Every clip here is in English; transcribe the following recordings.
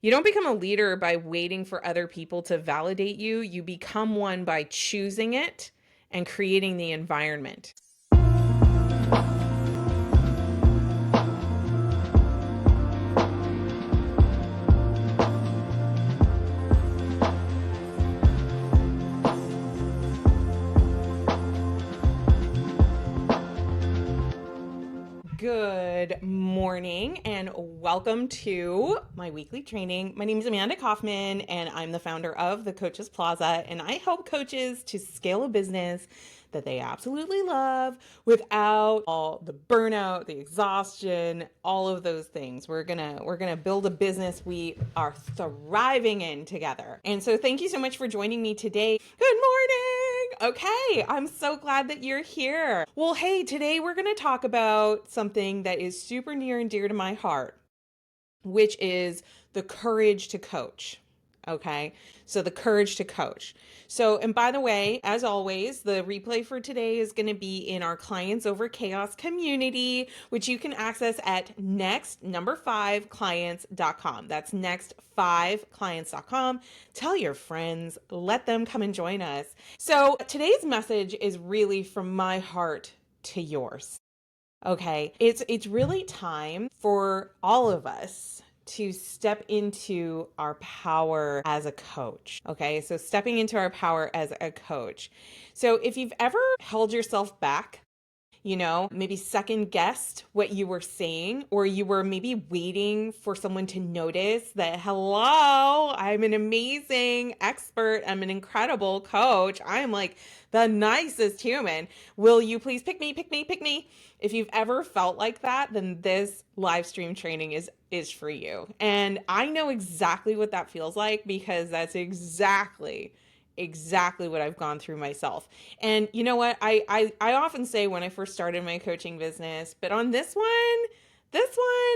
You don't become a leader by waiting for other people to validate you. You become one by choosing it and creating the environment. Good morning and welcome to my weekly training. My name is Amanda Kaufman and I'm the founder of the Coaches Plaza, and I help coaches to scale a business that they absolutely love without all the burnout, the exhaustion, all of those things. We're going to build a business we are thriving in together. And so thank you so much for joining me today. Good morning. Okay, I'm so glad that you're here. Well, hey, today we're going to talk about something that is super near and dear to my heart, which is the courage to coach. Okay, so the courage to coach. So, and by the way, as always, the replay for today is going to be in our Clients Over Chaos community, which you can access at next5clients.com. That's next5clients.com. Tell your friends, let them come and join us. So, today's message is really from my heart to yours. Okay, it's really time for all of us to step into our power as a coach. Okay, so stepping into our power as a coach. So if you've ever held yourself back, maybe second guessed what you were saying, or you were maybe waiting for someone to notice that, hello, I'm an amazing expert. I'm an incredible coach. I'm like the nicest human. Will you please pick me, pick me, pick me? If you've ever felt like that, then this live stream training is for you. And I know exactly what that feels like, because that's exactly what I've gone through myself. And you know what? I often say when I first started my coaching business, but on this one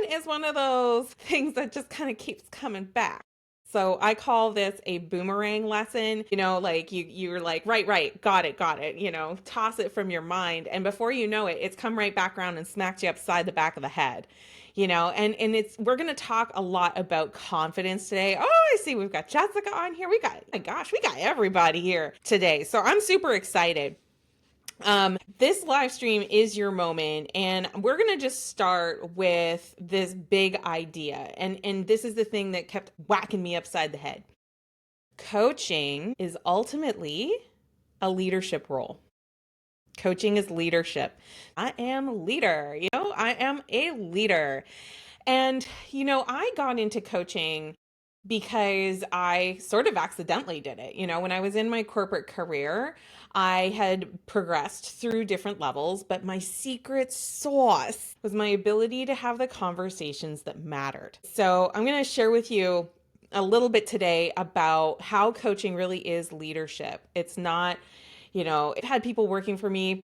is one of those things that just kind of keeps coming back. So I call this a boomerang lesson. Like you're like, right, got it, toss it from your mind. And before you know it, it's come right back around and smacked you upside the back of the head. And we're going to talk a lot about confidence today. Oh, I see we've got Jessica on here. Oh my gosh, we got everybody here today. So I'm super excited. This live stream is your moment, and we're going to just start with this big idea. And this is the thing that kept whacking me upside the head. Coaching is ultimately a leadership role. Coaching is leadership. I am a leader, I am a leader. And, I got into coaching because I sort of accidentally did it. When I was in my corporate career, I had progressed through different levels, but my secret sauce was my ability to have the conversations that mattered. So I'm going to share with you a little bit today about how coaching really is leadership. It's not, I've had people working for me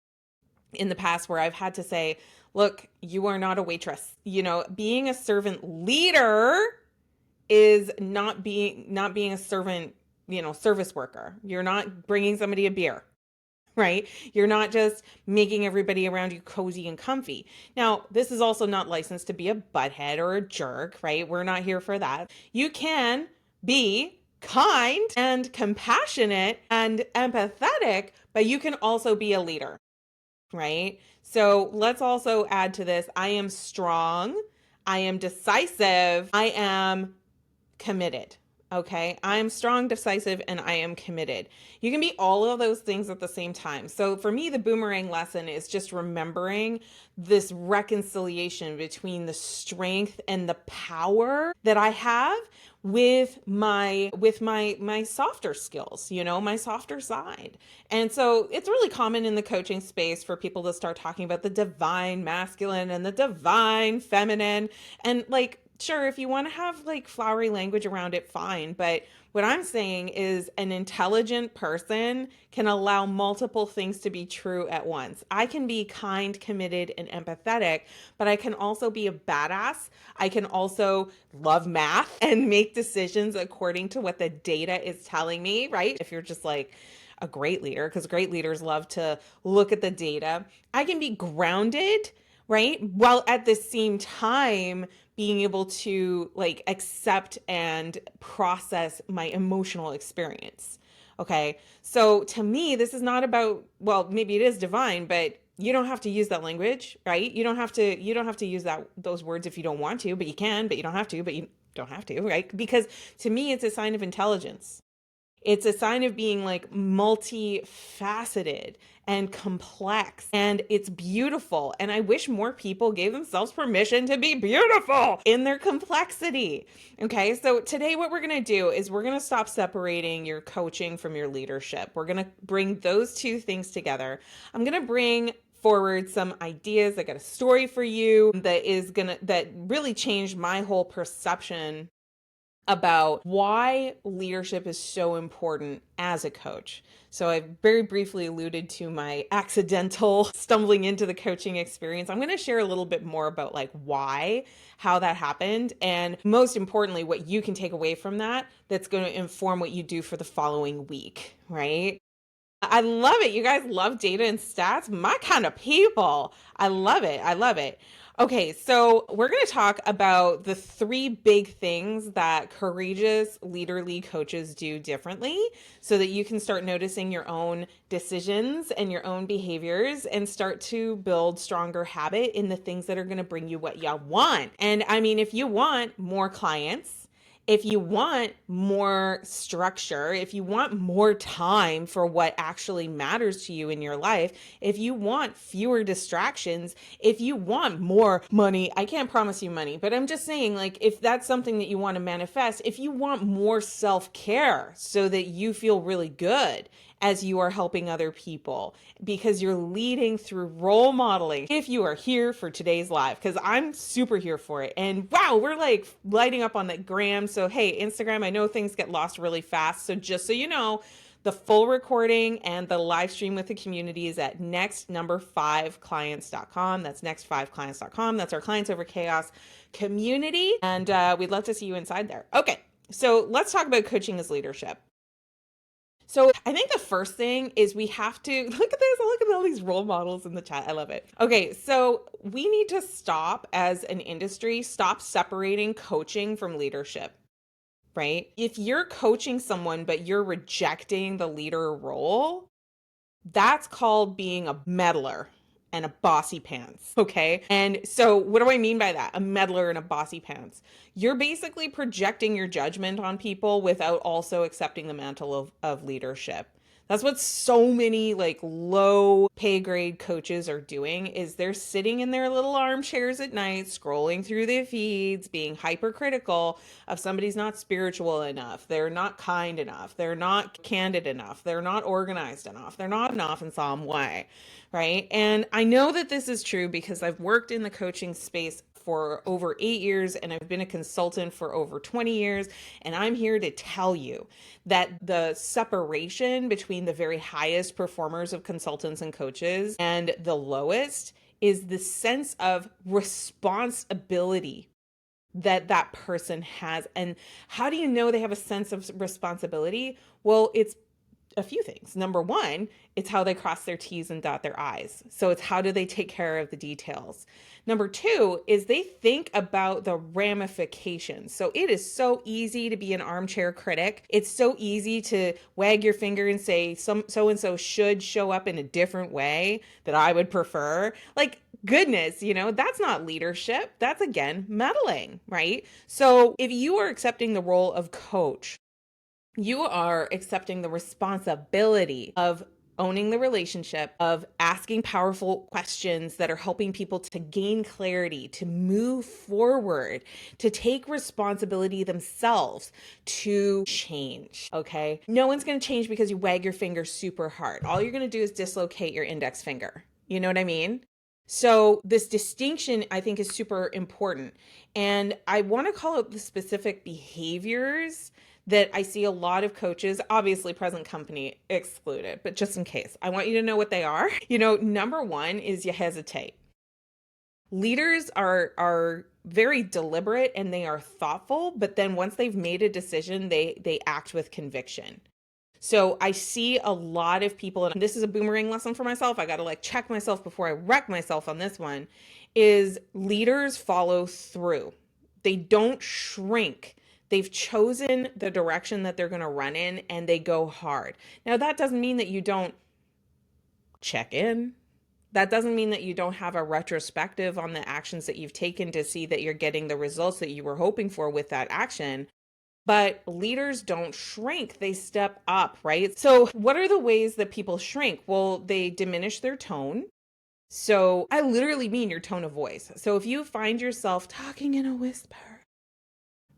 in the past where I've had to say, look, you are not a waitress. Being a servant leader is not being a servant, service worker. You're not bringing somebody a beer, right? You're not just making everybody around you cozy and comfy. Now, this is also not licensed to be a butthead or a jerk, right? We're not here for that. You can be kind and compassionate and empathetic, but you can also be a leader, right? So let's also add to this. I am strong. I am decisive. I am committed. Okay. I'm strong, decisive, and I am committed. You can be all of those things at the same time. So for me, the boomerang lesson is just remembering this reconciliation between the strength and the power that I have with my softer skills, my softer side. And so it's really common in the coaching space for people to start talking about the divine masculine and the divine feminine. And like, sure, if you want to have like flowery language around it, fine. But what I'm saying is an intelligent person can allow multiple things to be true at once. I can be kind, committed, and empathetic, but I can also be a badass. I can also love math and make decisions according to what the data is telling me, right? If you're just like a great leader, because great leaders love to look at the data. I can be grounded right? While at the same time being able to like accept and process my emotional experience. Okay. So to me, this is not about, well, maybe it is divine, but you don't have to use that language, right? You don't have to use those words if you don't want to, but you can, but you don't have to, but you don't have to, right? Because to me, it's a sign of intelligence. It's a sign of being like multifaceted and complex, and it's beautiful. And I wish more people gave themselves permission to be beautiful in their complexity. Okay, so today, what we're gonna do is we're gonna stop separating your coaching from your leadership. We're gonna bring those two things together. I'm gonna bring forward some ideas. I got a story for you that really changed my whole perception about why leadership is so important as a coach. So I very briefly alluded to my accidental stumbling into the coaching experience. I'm going to share a little bit more about like why, how that happened, and most importantly, what you can take away from that that's going to inform what you do for the following week, right? I love it. You guys love data and stats. My kind of people. I love it. I love it. Okay, so we're going to talk about the three big things that courageous leaderly coaches do differently so that you can start noticing your own decisions and your own behaviors and start to build stronger habit in the things that are going to bring you what you want. And I mean, if you want more clients, if you want more structure, if you want more time for what actually matters to you in your life, if you want fewer distractions, if you want more money, I can't promise you money, but I'm just saying, like, if that's something that you want to manifest, if you want more self-care so that you feel really good as you are helping other people because you're leading through role modeling. If you are here for today's live, because I'm super here for it. And wow, we're like lighting up on that gram. So, hey, Instagram, I know things get lost really fast. So, just so you know, the full recording and the live stream with the community is at next5clients.com. That's next5clients.com. That's our Clients Over Chaos community. And we'd love to see you inside there. Okay, so let's talk about coaching as leadership. So I think the first thing is we have to look at this. Look at all these role models in the chat. I love it. Okay, so we need to stop as an industry, stop separating coaching from leadership, right? If you're coaching someone, but you're rejecting the leader role, that's called being a meddler and a bossy pants. Okay. And so, what do I mean by that? A meddler and a bossy pants. You're basically projecting your judgment on people without also accepting the mantle of leadership. That's what so many like low pay grade coaches are doing is they're sitting in their little armchairs at night, scrolling through their feeds, being hypercritical of somebody's not spiritual enough. They're not kind enough. They're not candid enough. They're not organized enough. They're not enough in some way, right? And I know that this is true because I've worked in the coaching space for over 8 years and I've been a consultant for over 20 years. And I'm here to tell you that the separation between the very highest performers of consultants and coaches and the lowest is the sense of responsibility that that person has. And how do you know they have a sense of responsibility? Well, it's a few things. Number one, it's how they cross their T's and dot their I's. So it's how do they take care of the details. Number two is they think about the ramifications. So it is so easy to be an armchair critic. It's so easy to wag your finger and say so and so should show up in a different way that I would prefer. Like, goodness, that's not leadership. That's again meddling, right? So if you are accepting the role of coach, you are accepting the responsibility of owning the relationship, of asking powerful questions that are helping people to gain clarity, to move forward, to take responsibility themselves, to change. Okay. No one's going to change because you wag your finger super hard. All you're going to do is dislocate your index finger. You know what I mean? So this distinction, I think, is super important. And I want to call out the specific behaviors that I see a lot of coaches, obviously present company excluded, but just in case, I want you to know what they are. Number one is you hesitate. Leaders are very deliberate and they are thoughtful, but then once they've made a decision, they act with conviction. So I see a lot of people, and this is a boomerang lesson for myself. I got to check myself before I wreck myself on this one, is leaders follow through. They don't shrink. They've chosen the direction that they're going to run in and they go hard. Now, that doesn't mean that you don't check in. That doesn't mean that you don't have a retrospective on the actions that you've taken to see that you're getting the results that you were hoping for with that action. But leaders don't shrink, they step up, right? So, what are the ways that people shrink? Well, they diminish their tone. So, I literally mean your tone of voice. So, if you find yourself talking in a whisper,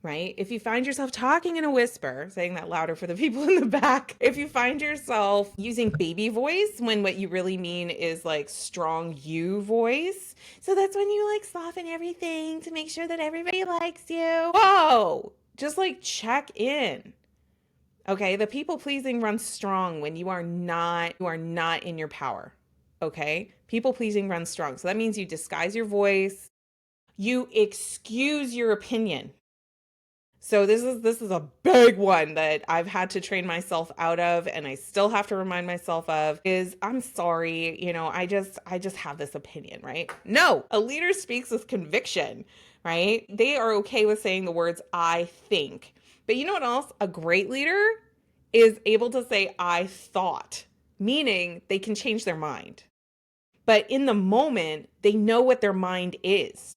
right? If you find yourself talking in a whisper, saying that louder for the people in the back, if you find yourself using baby voice when what you really mean is like strong you voice, so that's when you like soften everything to make sure that everybody likes you. Whoa! Just like check in. Okay, the people pleasing runs strong when you are not in your power. Okay? People pleasing runs strong. So that means you disguise your voice, you excuse your opinion. So this is a big one that I've had to train myself out of and I still have to remind myself of is I'm sorry, I just have this opinion, right? No, a leader speaks with conviction, right? They are okay with saying the words I think. But you know what else? A great leader is able to say I thought, meaning they can change their mind. But in the moment, they know what their mind is.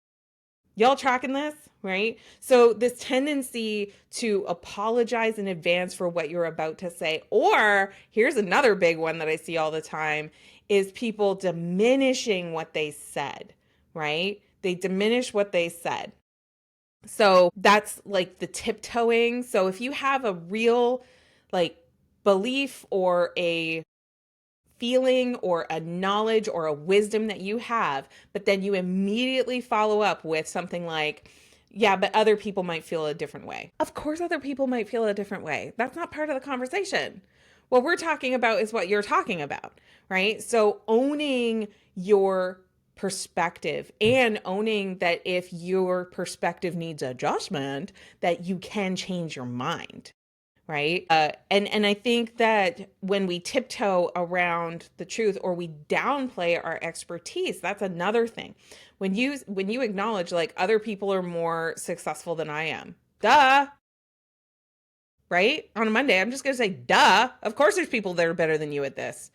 Y'all tracking this, right? So this tendency to apologize in advance for what you're about to say, or here's another big one that I see all the time, is people diminishing what they said, right? They diminish what they said. So that's like the tiptoeing. So if you have a real like belief or a feeling or a knowledge or a wisdom that you have, but then you immediately follow up with something like, yeah, but other people might feel a different way. Of course, other people might feel a different way. That's not part of the conversation. What we're talking about is what you're talking about, right? So owning your perspective and owning that if your perspective needs adjustment, that you can change your mind, right? And I think that when we tiptoe around the truth or we downplay our expertise, that's another thing. When you acknowledge like other people are more successful than I am, duh, right? On a Monday, I'm just gonna say, duh. Of course, there's people that are better than you at this,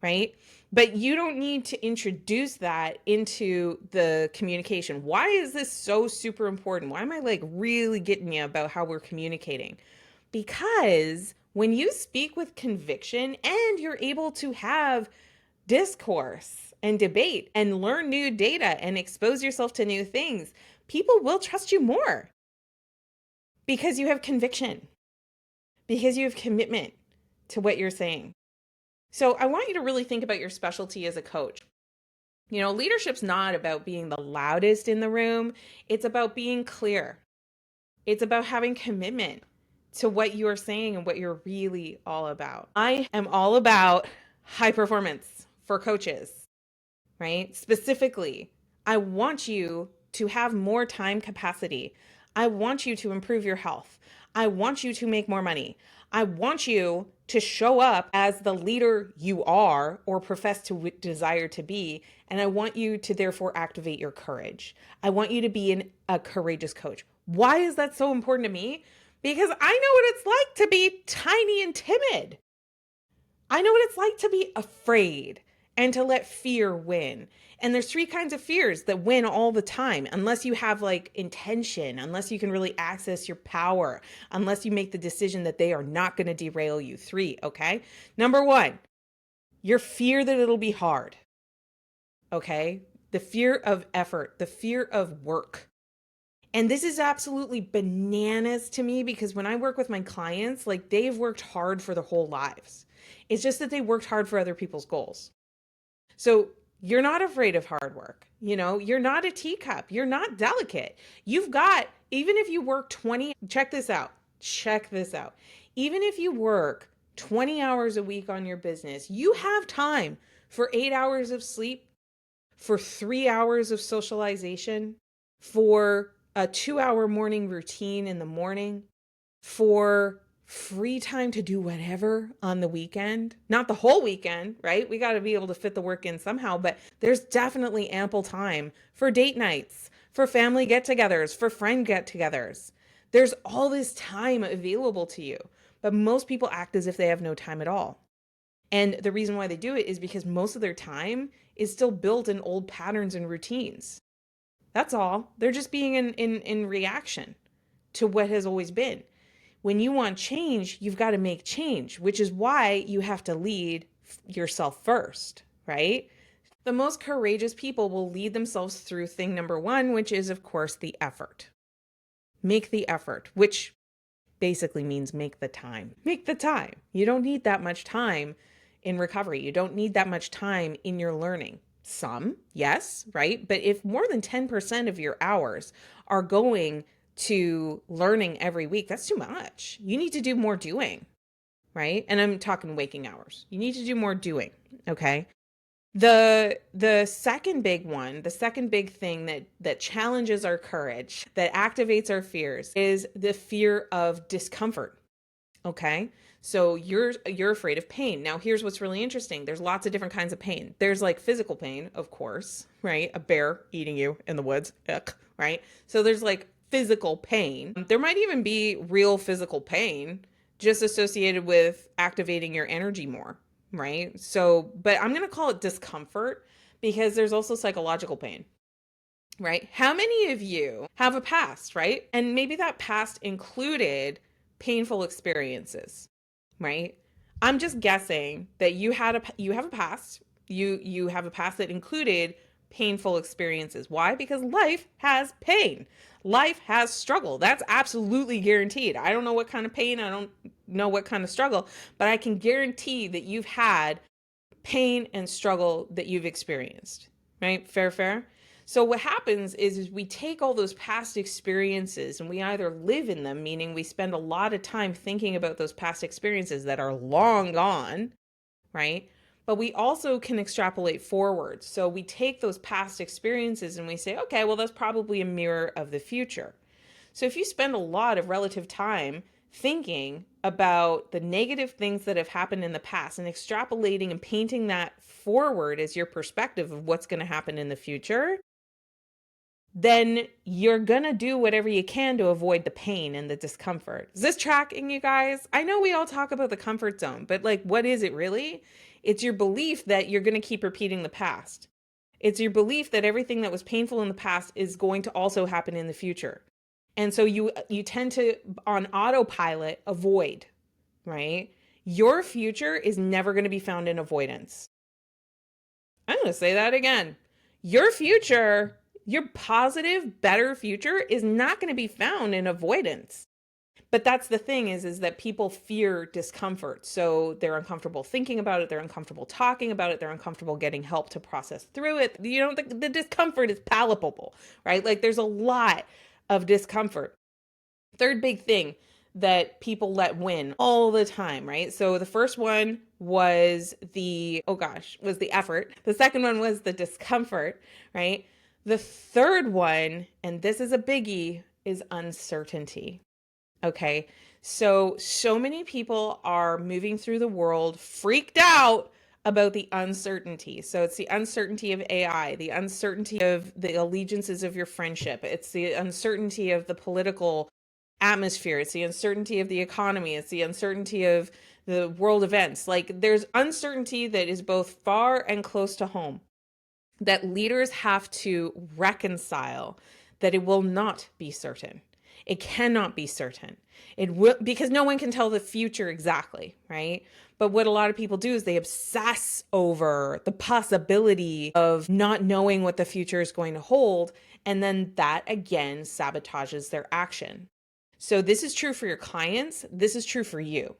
right? But you don't need to introduce that into the communication. Why is this so super important? Why am I like really getting you about how we're communicating? Because when you speak with conviction and you're able to have discourse and debate and learn new data and expose yourself to new things, people will trust you more because you have conviction, because you have commitment to what you're saying. So I want you to really think about your specialty as a coach. Leadership's not about being the loudest in the room. It's about being clear. It's about having commitment to what you are saying and what you're really all about. I am all about high performance for coaches, right? Specifically, I want you to have more time capacity. I want you to improve your health. I want you to make more money. I want you to show up as the leader you are or profess to desire to be. And I want you to therefore activate your courage. I want you to be a courageous coach. Why is that so important to me? Because I know what it's like to be tiny and timid. I know what it's like to be afraid and to let fear win. And there's three kinds of fears that win all the time, unless you have like intention, unless you can really access your power, unless you make the decision that they are not going to derail you. Three, okay? Number one, your fear that it'll be hard, okay? The fear of effort, the fear of work. And this is absolutely bananas to me because when I work with my clients, like they've worked hard for their whole lives. It's just that they worked hard for other people's goals. So you're not afraid of hard work. You're not a teacup. You're not delicate. Even if you work 20, check this out. Check this out. Even if you work 20 hours a week on your business, you have time for 8 hours of sleep, for 3 hours of socialization, for a 2-hour morning routine in the morning, for free time to do whatever on the weekend. Not the whole weekend, right? We got to be able to fit the work in somehow, but there's definitely ample time for date nights, for family get togethers, for friend get togethers. There's all this time available to you, but most people act as if they have no time at all. And the reason why they do it is because most of their time is still built in old patterns and routines. That's all. They're just being in reaction to what has always been. When you want change, you've got to make change, which is why you have to lead yourself first, right? The most courageous people will lead themselves through thing number one, which is, of course, the effort. Make the effort, which basically means make the time. Make the time. You don't need that much time in recovery. You don't need that much time in your learning. Some, yes, right? But if more than 10% of your hours are going to learning every week, that's too much. You need to do more doing, right? And I'm talking waking hours. You need to do more doing, okay? The second big one, the second big thing that challenges our courage, that activates our fears is the fear of discomfort. Okay? So you're afraid of pain. Now here's what's really interesting. There's lots of different kinds of pain. There's like physical pain, of course, right? A bear eating you in the woods, right? So there's like physical pain. There might even be real physical pain just associated with activating your energy more, right? So, but I'm going to call it discomfort because there's also psychological pain, right? How many of you have a past, right? And maybe that past included painful experiences, right? I'm just guessing that you have a past. You have a past that included painful experiences. Why? Because life has pain. Life has struggle. That's absolutely guaranteed. I don't know what kind of pain, I don't know what kind of struggle, but I can guarantee that you've had pain and struggle that you've experienced, right? Fair. So what happens is we take all those past experiences and we either live in them, meaning we spend a lot of time thinking about those past experiences that are long gone, right? But we also can extrapolate forward. So we take those past experiences and we say, okay, well, that's probably a mirror of the future. So if you spend a lot of relative time thinking about the negative things that have happened in the past and extrapolating and painting that forward as your perspective of what's going to happen in the future, then you're going to do whatever you can to avoid the pain and the discomfort. Is this tracking, you guys? I know we all talk about the comfort zone, but like, what is it really? It's your belief that you're going to keep repeating the past. It's your belief that everything that was painful in the past is going to also happen in the future. And so you tend to, on autopilot, avoid, right? Your future is never going to be found in avoidance. I'm going to say that again. Your future, your positive, better future is not going to be found in avoidance. But that's the thing is that people fear discomfort. So they're uncomfortable thinking about it. They're uncomfortable talking about it. They're uncomfortable getting help to process through it. You know, the discomfort is palpable, right? Like there's a lot of discomfort. Third big thing that people let win all the time, right? So the first one was was the effort. The second one was the discomfort, right? The third one, and this is a biggie, is uncertainty. Okay. So many people are moving through the world freaked out about the uncertainty. So it's the uncertainty of AI, the uncertainty of the allegiances of your friendship. It's the uncertainty of the political atmosphere. It's the uncertainty of the economy. It's the uncertainty of the world events. Like there's uncertainty that is both far and close to home that leaders have to reconcile that it will not be certain. It cannot be certain. It will, because no one can tell the future exactly, right? But what a lot of people do is they obsess over the possibility of not knowing what the future is going to hold. And then that again sabotages their action. So this is true for your clients. This is true for you.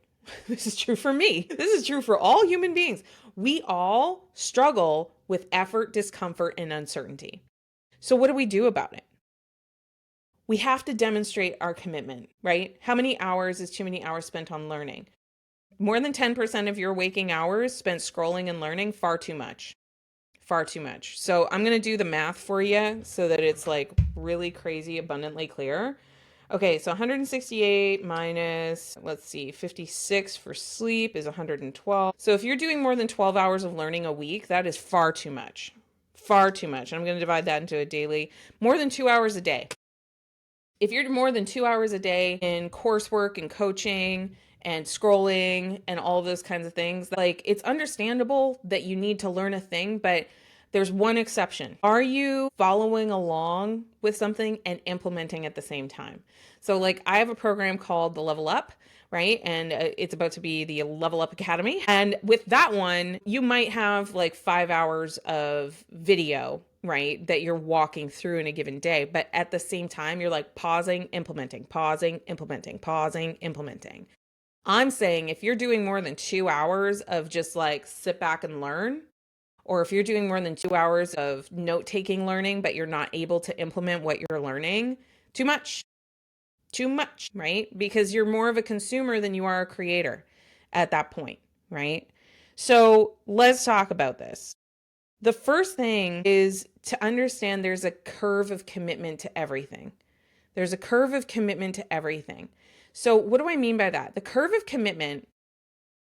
This is true for me. This is true for all human beings. We all struggle with effort, discomfort, and uncertainty. So what do we do about it? We have to demonstrate our commitment, right? How many hours is too many hours spent on learning? More than 10% of your waking hours spent scrolling and learning, far too much. Far too much. So I'm going to do the math for you so that it's like really crazy, abundantly clear. Okay, so 168 minus, let's see, 56 for sleep is 112. So if you're doing more than 12 hours of learning a week, that is far too much. Far too much. I'm going to divide that into a daily, more than 2 hours a day. If you're more than 2 hours a day in coursework and coaching and scrolling and all of those kinds of things, like it's understandable that you need to learn a thing, but there's one exception. Are you following along with something and implementing at the same time? So, like, I have a program called the Level Up, right? And it's about to be the Level Up Academy. And with that one, you might have like 5 hours of video, right? That you're walking through in a given day. But at the same time, you're like pausing, implementing, pausing, implementing, pausing, implementing. I'm saying if you're doing more than 2 hours of just like sit back and learn, or if you're doing more than 2 hours of note taking learning, but you're not able to implement what you're learning, too much, too much, right? Because you're more of a consumer than you are a creator at that point, right? So let's talk about this. The first thing is to understand there's a curve of commitment to everything. There's a curve of commitment to everything. So, what do I mean by that? The curve of commitment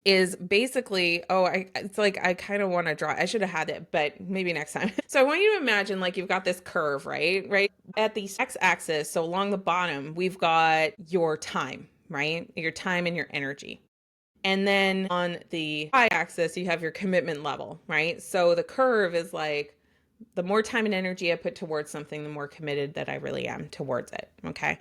is basically, it's like I kind of want to draw. I should have had it, but maybe next time. So I want you to imagine like you've got this curve, right? Right at the x-axis, so along the bottom, we've got your time, right? Your time and your energy. And then on the y-axis, you have your commitment level, right? So the curve is like the more time and energy I put towards something, the more committed that I really am towards it. Okay.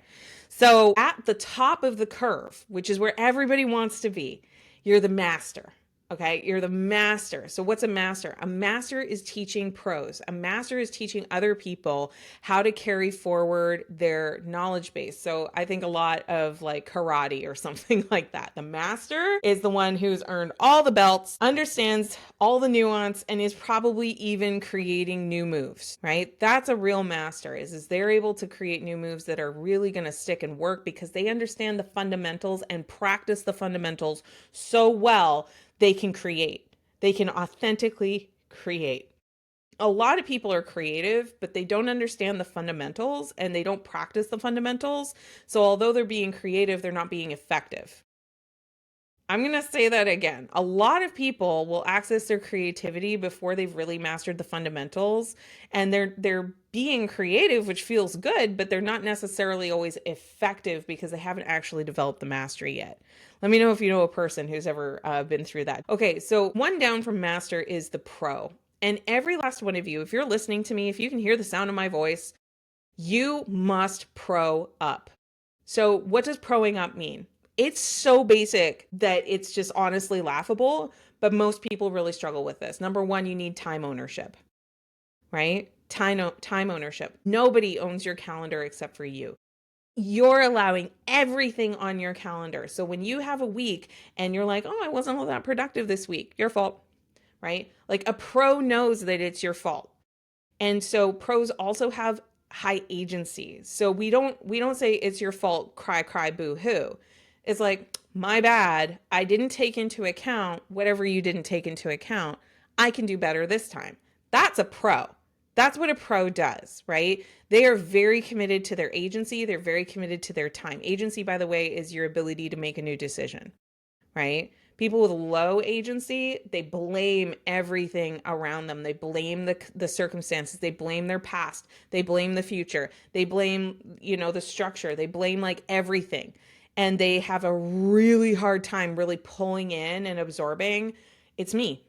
So at the top of the curve, which is where everybody wants to be, you're the master. Okay. You're the master. So what's a master? A master is teaching pros. A master is teaching other people how to carry forward their knowledge base. So I think a lot of like karate or something like that. The master is the one who's earned all the belts, understands all the nuance, and is probably even creating new moves, right? That's a real master is they're able to create new moves that are really going to stick and work because they understand the fundamentals and practice the fundamentals so well they can create. They can authentically create. A lot of people are creative, but they don't understand the fundamentals and they don't practice the fundamentals. So although they're being creative, they're not being effective. I'm going to say that again. A lot of people will access their creativity before they've really mastered the fundamentals, and they're being creative, which feels good, but they're not necessarily always effective because they haven't actually developed the mastery yet. Let me know if you know a person who's ever been through that. Okay, so one down from master is the pro. And every last one of you, if you're listening to me, if you can hear the sound of my voice, you must pro up. So, what does proing up mean? It's so basic that it's just honestly laughable, but most people really struggle with this. Number one, you need time ownership, right? Time ownership. Nobody owns your calendar except for you. You're allowing everything on your calendar. So when you have a week and you're like, oh, I wasn't all that productive this week, your fault, right? Like a pro knows that it's your fault. And so pros also have high agency. So we don't say it's your fault, cry, cry, boo hoo. It's like, my bad. I didn't take into account whatever you didn't take into account. I can do better this time. That's a pro. That's what a pro does, right? They are very committed to their agency. They're very committed to their time. Agency, by the way, is your ability to make a new decision, right? People with low agency, they blame everything around them. They blame the circumstances. They blame their past. They blame the future. They blame, the structure. They blame like everything. And they have a really hard time really pulling in and absorbing, it's me,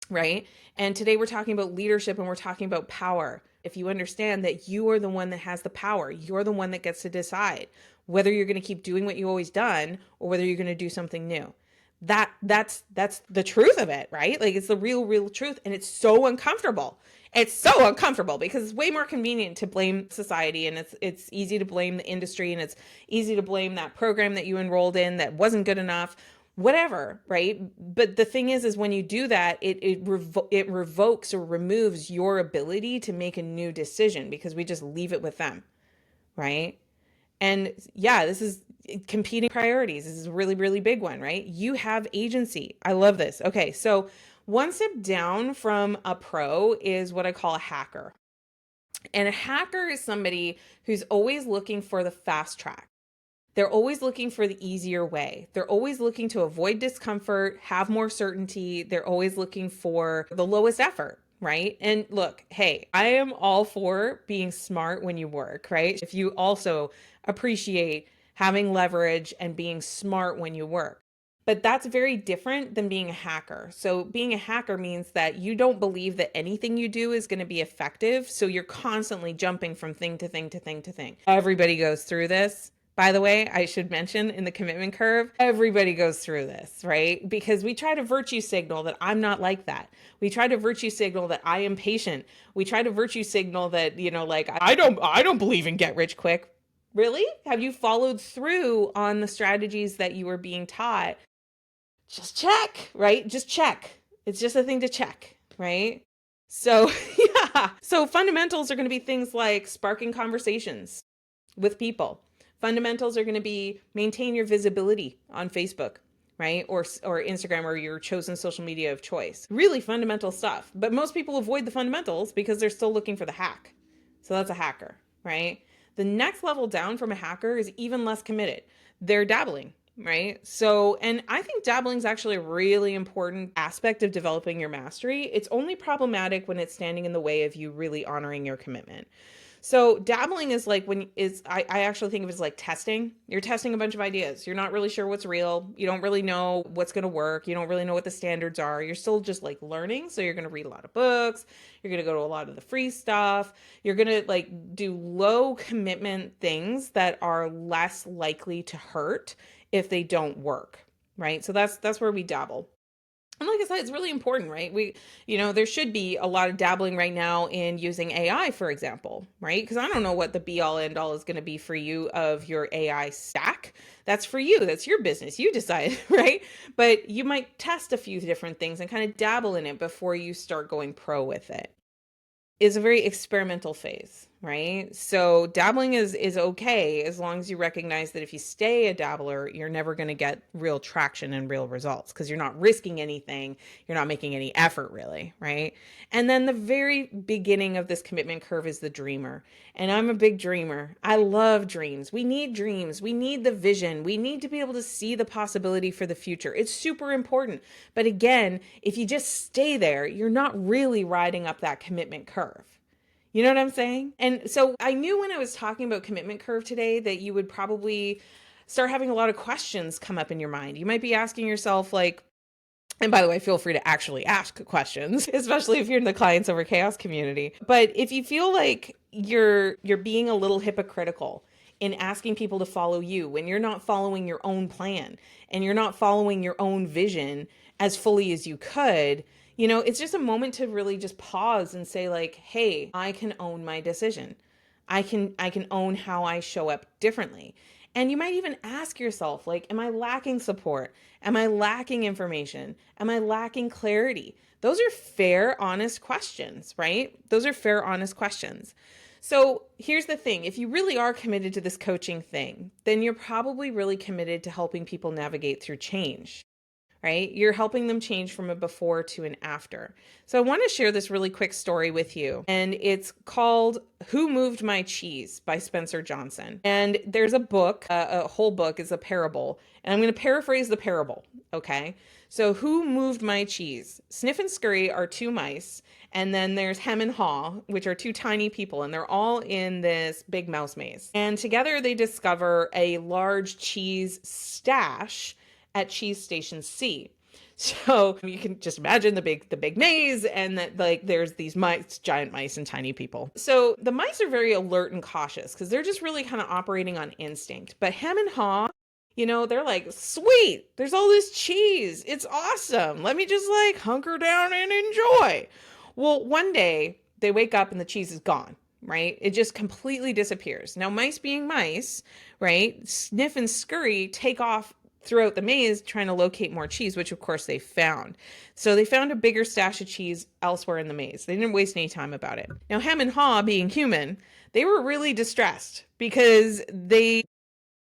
right? And today we're talking about leadership and we're talking about power. If you understand that you are the one that has the power, you're the one that gets to decide whether you're going to keep doing what you always done or whether you're going to do something new. That's the truth of it, right? Like it's the real truth, and it's so uncomfortable. It's so uncomfortable because it's way more convenient to blame society, and it's easy to blame the industry, and it's easy to blame that program that you enrolled in that wasn't good enough, whatever, right? But the thing is when you do that, it revokes or removes your ability to make a new decision because we just leave it with them, right? And yeah, this is competing priorities. This is a really big one, right? You have agency. I love this. Okay, so one step down from a pro is what I call a hacker. And a hacker is somebody who's always looking for the fast track. They're always looking for the easier way. They're always looking to avoid discomfort, have more certainty. They're always looking for the lowest effort, right? And look, hey, I am all for being smart when you work, right? If you also appreciate having leverage and being smart when you work. But that's very different than being a hacker. So, being a hacker means that you don't believe that anything you do is going to be effective. So, you're constantly jumping from thing to thing to thing to thing. Everybody goes through this. By the way, I should mention in the commitment curve, everybody goes through this, right? Because we try to virtue signal that I'm not like that. We try to virtue signal that I am patient. We try to virtue signal that, like I don't believe in get rich quick. Really? Have you followed through on the strategies that you were being taught? Just check, right? Just check. It's just a thing to check, right? So, yeah. So, fundamentals are going to be things like sparking conversations with people. Fundamentals are going to be maintain your visibility on Facebook, right? Or Instagram or your chosen social media of choice. Really fundamental stuff. But most people avoid the fundamentals because they're still looking for the hack. So that's a hacker, right? The next level down from a hacker is even less committed. They're dabbling, right? So, and I think dabbling is actually a really important aspect of developing your mastery. It's only problematic when it's standing in the way of you really honoring your commitment. So dabbling is like I actually think of it as like testing. You're testing a bunch of ideas. You're not really sure what's real. You don't really know what's going to work. You don't really know what the standards are. You're still just like learning. So you're going to read a lot of books. You're going to go to a lot of the free stuff. You're going to like do low commitment things that are less likely to hurt if they don't work, right? So that's where we dabble. And like I said, it's really important, right? There should be a lot of dabbling right now in using AI, for example, right? Because I don't know what the be all end all is going to be for you of your AI stack. That's for you. That's your business. You decide, right? But you might test a few different things and kind of dabble in it before you start going pro with it. Is a very experimental phase, right? So dabbling is okay as long as you recognize that if you stay a dabbler, you're never going to get real traction and real results because you're not risking anything, you're not making any effort really, right? And then the very beginning of this commitment curve is the dreamer. And I'm a big dreamer. I love dreams. We need dreams. We need the vision. We need to be able to see the possibility for the future. It's super important. But again, if you just stay there, you're not really riding up that commitment curve. You know what I'm saying? And so I knew when I was talking about commitment curve today that you would probably start having a lot of questions come up in your mind. You might be asking yourself, like, and by the way, feel free to actually ask questions, especially if you're in the Clients Over Chaos community. But if you feel like you're being a little hypocritical in asking people to follow you when you're not following your own plan and you're not following your own vision as fully as you could, it's just a moment to really just pause and say like, "Hey, I can own my decision. I can own how I show up differently." And you might even ask yourself, like, am I lacking support? Am I lacking information? Am I lacking clarity? Those are fair, honest questions, right? Those are fair, honest questions. So here's the thing. If you really are committed to this coaching thing, then you're probably really committed to helping people navigate through change, right? You're helping them change from a before to an after. So I want to share this really quick story with you. And it's called Who Moved My Cheese by Spencer Johnson. And there's a book, a whole book is a parable. And I'm going to paraphrase the parable, okay? So who moved my cheese? Sniff and Scurry are two mice. And then there's Hem and Haw, which are two tiny people. And they're all in this big mouse maze. And together they discover a large cheese stash at Cheese Station C. So you can just imagine the big maze and that like there's these mice, giant mice and tiny people. So the mice are very alert and cautious because they're just really kind of operating on instinct. But Hem and Haw, they're like, sweet, there's all this cheese. It's awesome. Let me just like hunker down and enjoy. Well, one day they wake up and the cheese is gone. Right? It just completely disappears. Now, mice being mice, right? Sniff and Scurry take off throughout the maze trying to locate more cheese, which of course they found. So they found a bigger stash of cheese elsewhere in the maze. They didn't waste any time about it. Now, Hem and Haw, being human, they were really distressed because they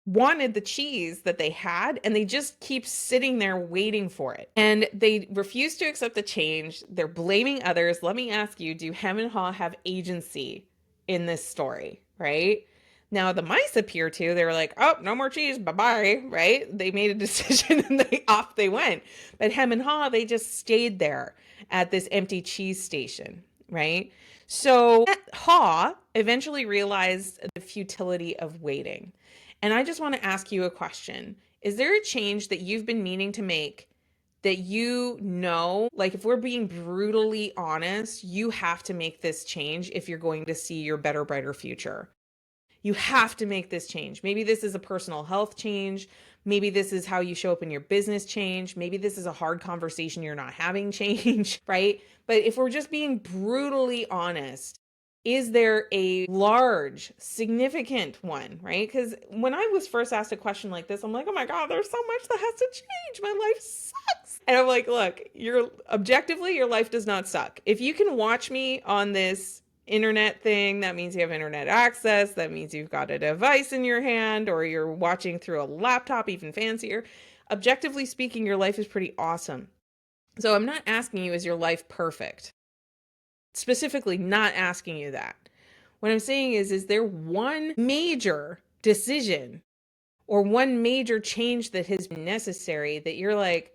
wanted the cheese that they had and they just keep sitting there waiting for it. And they refuse to accept the change. They're blaming others. Let me ask you, do Hem and Haw have agency in this story, right? Now the mice appear to, they were like, oh, no more cheese, bye-bye, right? They made a decision and off they went. But Hem and Haw, they just stayed there at this empty cheese station, right? So Haw eventually realized the futility of waiting. And I just want to ask you a question. Is there a change that you've been meaning to make that like if we're being brutally honest, you have to make this change if you're going to see your better, brighter future? You have to make this change. Maybe this is a personal health change. Maybe this is how you show up in your business change. Maybe this is a hard conversation you're not having change, right? But if we're just being brutally honest, is there a large, significant one, right? Because when I was first asked a question like this, I'm like, oh my God, there's so much that has to change. My life sucks. And I'm like, look, objectively, your life does not suck. If you can watch me on this internet thing, that means you have internet access. That means you've got a device in your hand, or you're watching through a laptop, even fancier. Objectively speaking, your life is pretty awesome. So I'm not asking you, is your life perfect? Specifically not asking you that. What I'm saying is there one major decision or one major change that has been necessary that you're like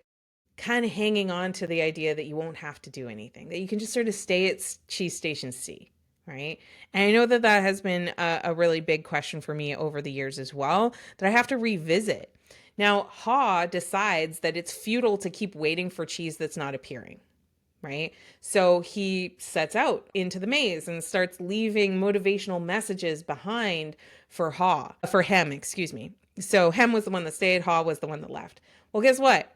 kind of hanging on to the idea that you won't have to do anything, that you can just sort of stay at Cheese Station C, right? And I know that has been a really big question for me over the years as well, that I have to revisit. Now, Haw decides that it's futile to keep waiting for cheese that's not appearing. Right? So he sets out into the maze and starts leaving motivational messages behind for Hem, excuse me. So Hem was the one that stayed, Haw was the one that left. Well, guess what?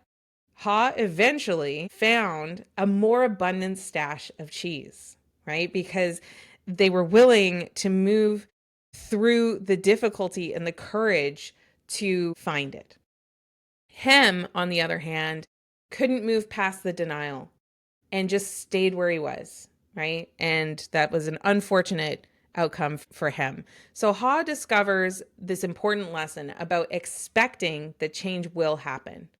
Haw eventually found a more abundant stash of cheese, right? Because they were willing to move through the difficulty and the courage to find it. Hem, on the other hand, couldn't move past the denial and just stayed where he was, right? And that was an unfortunate outcome for him. So Haw discovers this important lesson about expecting that change will happen.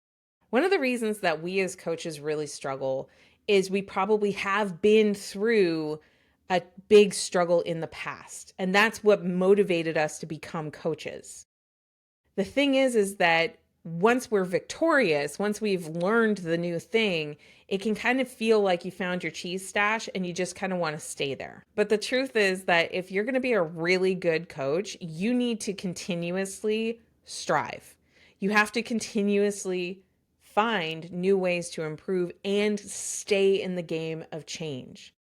One of the reasons that we as coaches really struggle is we probably have been through a big struggle in the past, and that's what motivated us to become coaches. The thing is that once we're victorious, once we've learned the new thing, it can kind of feel like you found your cheese stash and you just kind of want to stay there. But the truth is that if you're going to be a really good coach, you need to continuously strive. You have to continuously find new ways to improve and stay in the game of change,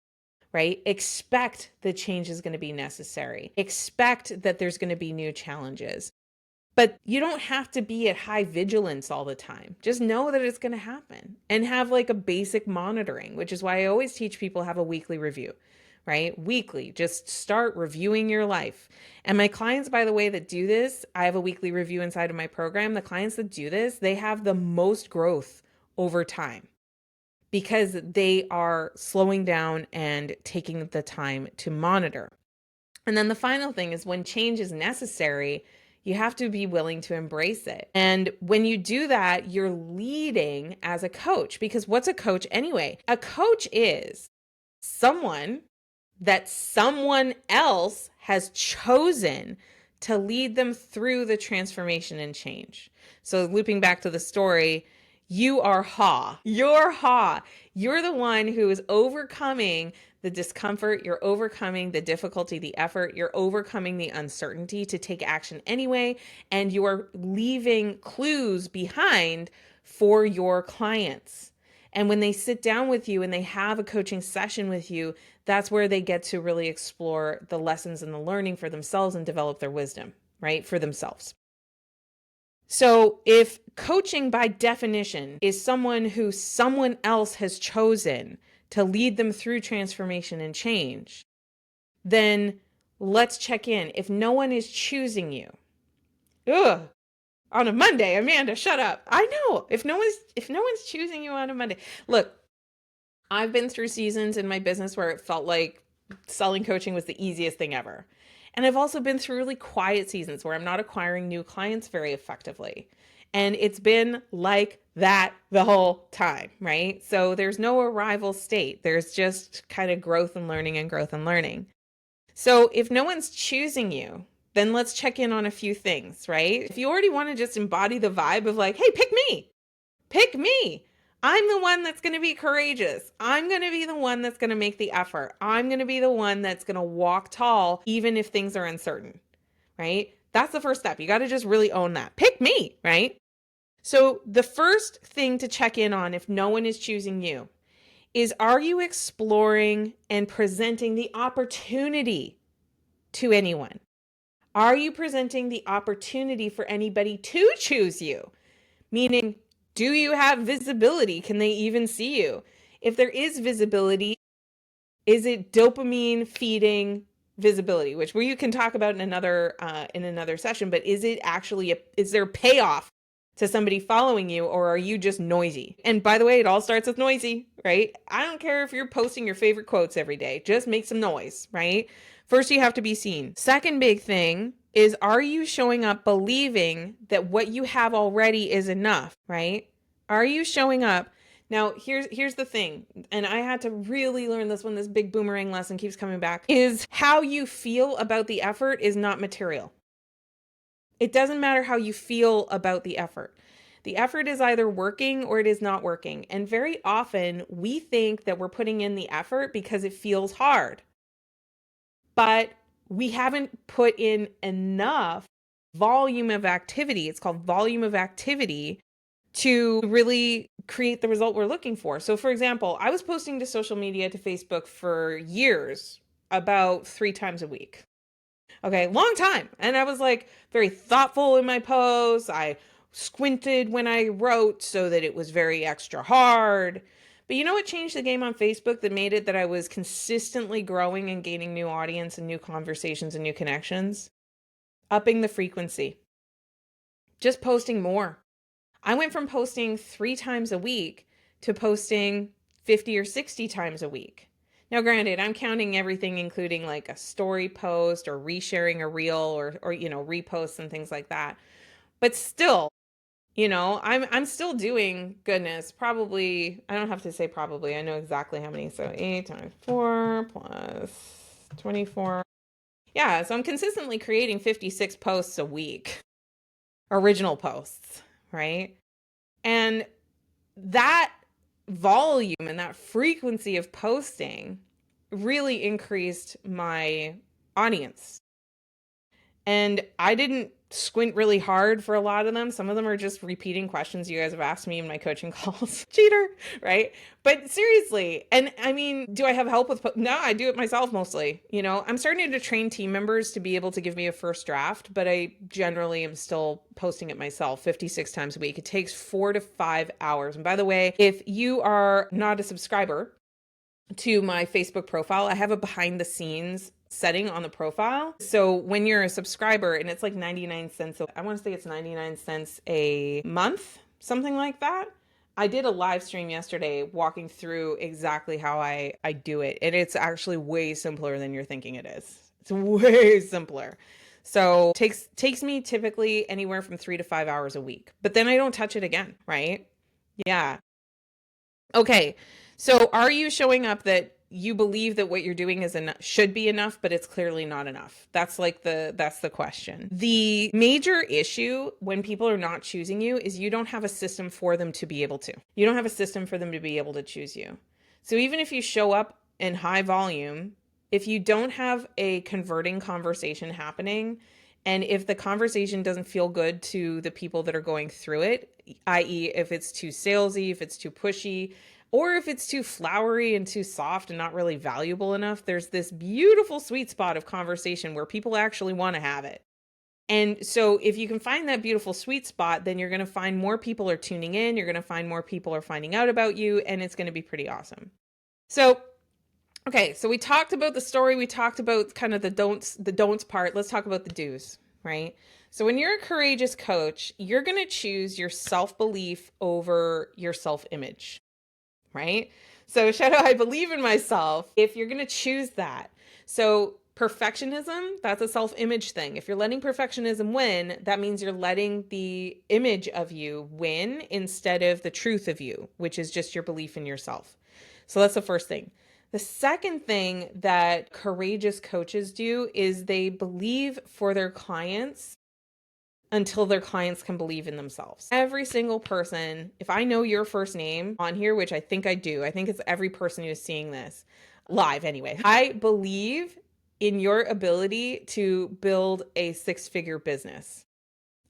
right? Expect that change is going to be necessary. Expect that there's going to be new challenges. But you don't have to be at high vigilance all the time. Just know that it's going to happen and have like a basic monitoring, which is why I always teach people have a weekly review, right? Weekly, just start reviewing your life. And my clients, by the way, that do this, I have a weekly review inside of my program. The clients that do this, they have the most growth over time because they are slowing down and taking the time to monitor. And then the final thing is when change is necessary, you have to be willing to embrace it. And when you do that, you're leading as a coach, because what's a coach anyway? A coach is someone that someone else has chosen to lead them through the transformation and change. So looping back to the story, you are Haw. You're Haw. You're the one who is overcoming the discomfort, you're overcoming the difficulty, the effort, you're overcoming the uncertainty to take action anyway, and you're leaving clues behind for your clients. And when they sit down with you and they have a coaching session with you, that's where they get to really explore the lessons and the learning for themselves and develop their wisdom, right, for themselves. So if coaching by definition is someone who someone else has chosen to lead them through transformation and change, then let's check in. If no one is choosing you, on a Monday, Amanda, shut up. I know. If no one's choosing you on a Monday. Look, I've been through seasons in my business where it felt like selling coaching was the easiest thing ever. And I've also been through really quiet seasons where I'm not acquiring new clients very effectively. And it's been like that the whole time, right? So there's no arrival state. There's just kind of growth and learning and growth and learning. So if no one's choosing you, then let's check in on a few things, right? If you already want to just embody the vibe of like, hey, pick me, pick me. I'm the one that's going to be courageous. I'm going to be the one that's going to make the effort. I'm going to be the one that's going to walk tall, even if things are uncertain, right? That's the first step. You got to just really own that. Pick me, right? So the first thing to check in on if no one is choosing you is, are you exploring and presenting the opportunity to anyone? Are you presenting the opportunity for anybody to choose you? Meaning, do you have visibility? Can they even see you? If there is visibility, is it dopamine feeding visibility, which we can talk about in another session, but is it actually is there a payoff to somebody following you, or are you just noisy? And by the way, it all starts with noisy, right? I don't care if you're posting your favorite quotes every day, just make some noise, right? First, you have to be seen. Second big thing is, are you showing up believing that what you have already is enough, right? Are you showing up? Now, here's the thing, and I had to really learn this one. This big boomerang lesson keeps coming back, is how you feel about the effort is not material. It doesn't matter how you feel about the effort. The effort is either working or it is not working. And very often we think that we're putting in the effort because it feels hard. But we haven't put in enough volume of activity. It's called volume of activity to really create the result we're looking for. So for example, I was posting to social media, to Facebook for years, about 3 times a week. Okay, long time. And I was like very thoughtful in my posts. I squinted when I wrote so that it was very extra hard. But you know what changed the game on Facebook that made it that I was consistently growing and gaining new audience and new conversations and new connections? Upping the frequency. Just posting more. I went from posting 3 times a week to posting 50 or 60 times a week. Now, granted, I'm counting everything, including like a story post or resharing a reel or reposts and things like that. But still, I'm still doing, goodness, probably, I don't have to say probably, I know exactly how many. So 8 times 4 plus 24. Yeah, so I'm consistently creating 56 posts a week, original posts, right? And that volume and that frequency of posting really increased my audience. And I didn't squint really hard for a lot of them. Some of them are just repeating questions you guys have asked me in my coaching calls. Cheater, right? But seriously, and I mean, do I have help with no, I do it myself mostly. I'm starting to train team members to be able to give me a first draft, but I generally am still posting it myself 56 times a week. It takes 4 to 5 hours. And by the way, if you are not a subscriber to my Facebook profile, I have a behind the scenes setting on the profile. So when you're a subscriber, and it's like 99 cents, so I want to say it's 99 cents a month, something like that. I did a live stream yesterday walking through exactly how I do it. And it's actually way simpler than you're thinking it is. It's way simpler. So takes me typically anywhere from 3 to 5 hours a week. But then I don't touch it again, right? Yeah. Okay. So are you showing up that you believe that what you're doing is should be enough, but it's clearly not enough? That's the question. The major issue when people are not choosing you is you don't have a system for them to be able to. You don't have a system for them to be able to choose you. So even if you show up in high volume, if you don't have a converting conversation happening, and if the conversation doesn't feel good to the people that are going through it, i.e., if it's too salesy, if it's too pushy, or if it's too flowery and too soft and not really valuable enough, there's this beautiful sweet spot of conversation where people actually want to have it. And so if you can find that beautiful sweet spot, then you're going to find more people are tuning in, you're going to find more people are finding out about you, and it's going to be pretty awesome. So okay, so we talked about the story, we talked about kind of the don'ts part. Let's talk about the do's, right? So when you're a courageous coach, you're going to choose your self-belief over your self-image, right? So Shadow, I believe in myself. If you're going to choose that. So perfectionism, that's a self-image thing. If you're letting perfectionism win, that means you're letting the image of you win instead of the truth of you, which is just your belief in yourself. So that's the first thing. The second thing that courageous coaches do is they believe for their clients until their clients can believe in themselves. Every single person, if I know your first name on here, which I think I do, I think it's every person who's seeing this live anyway, I believe in your ability to build a six-figure business.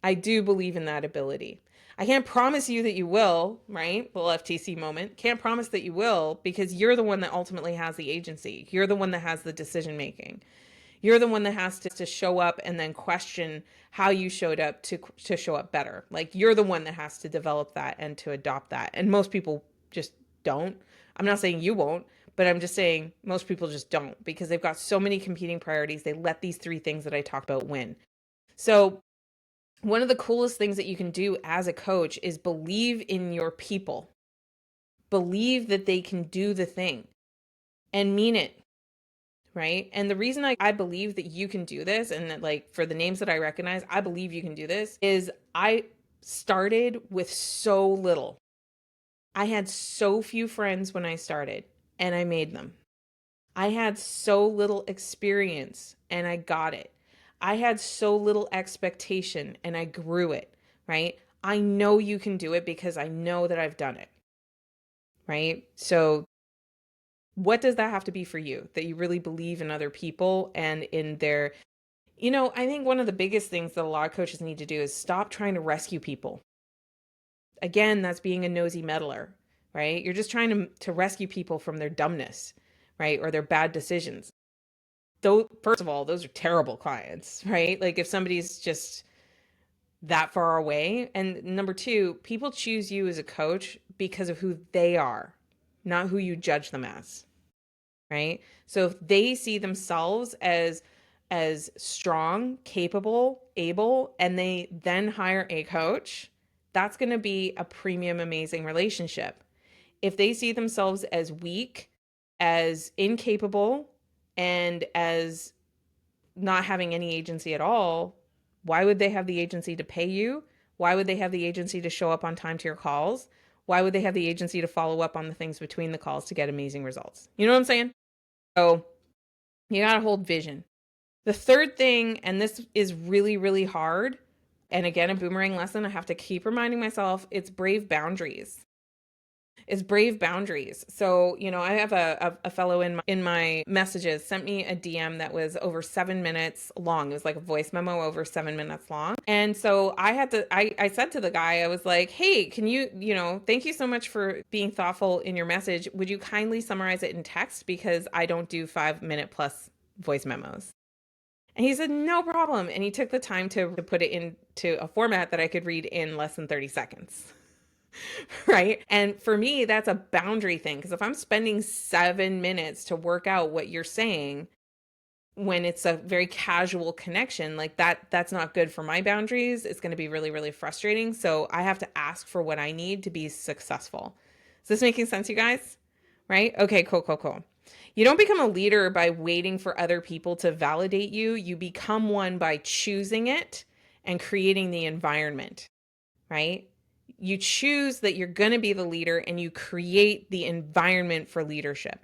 I do believe in that ability. I can't promise you that you will, right? The FTC moment. Can't promise that you will because you're the one that ultimately has the agency. You're the one that has the decision making. You're the one that has to show up and then question how you showed up to show up better. Like you're the one that has to develop that and to adopt that. And most people just don't. I'm not saying you won't, but I'm just saying most people just don't because they've got so many competing priorities. They let these three things that I talked about win. So one of the coolest things that you can do as a coach is believe in your people. Believe that they can do the thing and mean it. Right. And the reason I believe that you can do this and that, like, for the names that I recognize, I believe you can do this is I started with so little. I had so few friends when I started and I made them. I had so little experience and I got it. I had so little expectation and I grew it. Right. I know you can do it because I know that I've done it. Right. So what does that have to be for you? That you really believe in other people and in their, I think one of the biggest things that a lot of coaches need to do is stop trying to rescue people. Again, that's being a nosy meddler, right? You're just trying to rescue people from their dumbness, right? Or their bad decisions. Though, first of all, those are terrible clients, right? Like if somebody's just that far away. And number two, people choose you as a coach because of who they are, not who you judge them as. Right? So if they see themselves as strong, capable, able, and they then hire a coach, that's going to be a premium amazing relationship. If they see themselves as weak, as incapable, and as not having any agency at all, why would they have the agency to pay you? Why would they have the agency to show up on time to your calls? Why would they have the agency to follow up on the things between the calls to get amazing results? You know what I'm saying? So you got to hold vision. The third thing, and this is really, really hard, and again, a boomerang lesson, I have to keep reminding myself, it's brave boundaries. It's brave boundaries. So, I have a fellow in my messages sent me a DM that was over 7 minutes long. It was like a voice memo over 7 minutes long. And so I said to the guy, I was like, hey, can thank you so much for being thoughtful in your message. Would you kindly summarize it in text? Because I don't do 5 minute plus voice memos. And he said, no problem. And he took the time to put it into a format that I could read in less than 30 seconds. Right. And for me, that's a boundary thing. Because if I'm spending 7 minutes to work out what you're saying, when it's a very casual connection, like that's not good for my boundaries. It's going to be really, really frustrating. So I have to ask for what I need to be successful. Is this making sense, you guys? Right? Okay, cool. You don't become a leader by waiting for other people to validate you. You become one by choosing it and creating the environment, right? You choose that you're going to be the leader and you create the environment for leadership.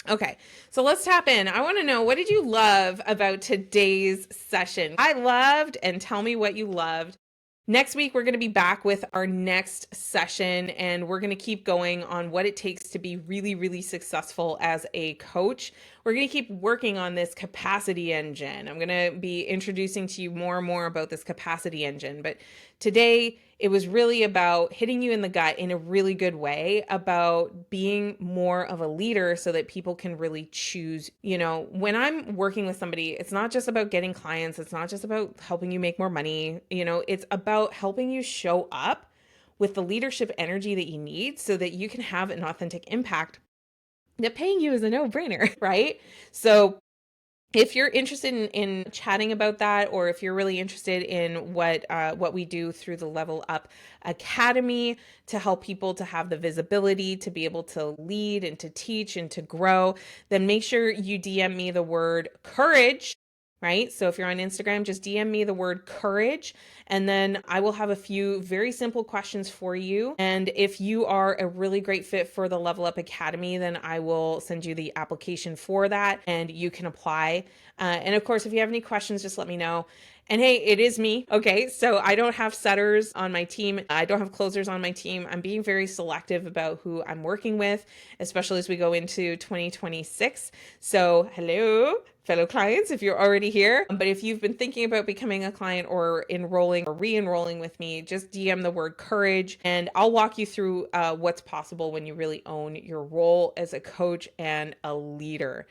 Okay, so let's tap in. I want to know, what did you love about today's session? I loved, and tell me what you loved. Next week, we're going to be back with our next session, and we're going to keep going on what it takes to be really, really successful as a coach. We're going to keep working on this capacity engine. I'm going to be introducing to you more and more about this capacity engine. But today, it was really about hitting you in the gut in a really good way, about being more of a leader so that people can really choose. When I'm working with somebody, it's not just about getting clients. It's not just about helping you make more money. It's about helping you show up with the leadership energy that you need so that you can have an authentic impact. That paying you is a no-brainer, right? So if you're interested in chatting about that, or if you're really interested in what we do through the Level Up Academy to help people to have the visibility to be able to lead and to teach and to grow, then make sure you DM me the word courage right? So if you're on Instagram, just DM me the word courage, and then I will have a few very simple questions for you. And if you are a really great fit for the Level Up Academy, then I will send you the application for that and you can apply. And of course, if you have any questions, just let me know. And hey, it is me. Okay. So I don't have setters on my team. I don't have closers on my team. I'm being very selective about who I'm working with, especially as we go into 2026. So, hello, fellow clients, if you're already here. But if you've been thinking about becoming a client or enrolling or re enrolling with me, just DM the word courage and I'll walk you through what's possible when you really own your role as a coach and a leader.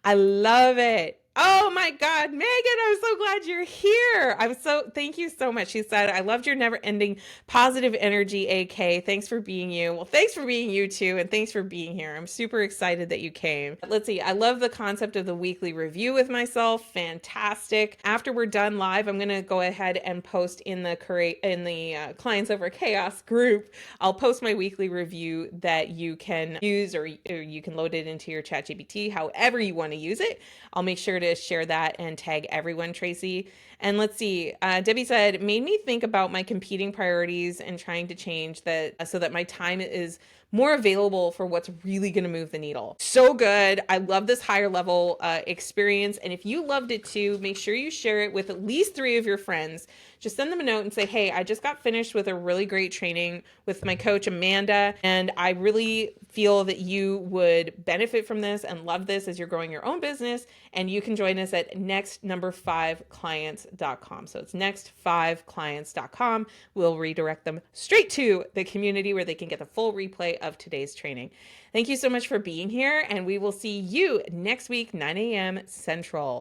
I love it. Oh my God, Megan, I'm so glad you're here. Thank you so much. She said, I loved your never ending positive energy, AK. Thanks for being you. Well, thanks for being you too. And thanks for being here. I'm super excited that you came. Let's see. I love the concept of the weekly review with myself. Fantastic. After we're done live, I'm going to go ahead and post in the Clients Over Chaos group. I'll post my weekly review that you can use or you can load it into your ChatGPT, however you want to use it. I'll make sure to share that and tag everyone, Tracy. And let's see, Debbie said, made me think about my competing priorities and trying to change that so that my time is more available for what's really going to move the needle. So good. I love this higher level experience. And if you loved it too, make sure you share it with at least 3 of your friends. Just send them a note and say, hey, I just got finished with a really great training with my coach, Amanda, and I really feel that you would benefit from this and love this as you're growing your own business. And you can join us at next5clients.com. So it's next5clients.com. We'll redirect them straight to the community where they can get the full replay of today's training. Thank you so much for being here, and we will see you next week, 9 a.m. Central.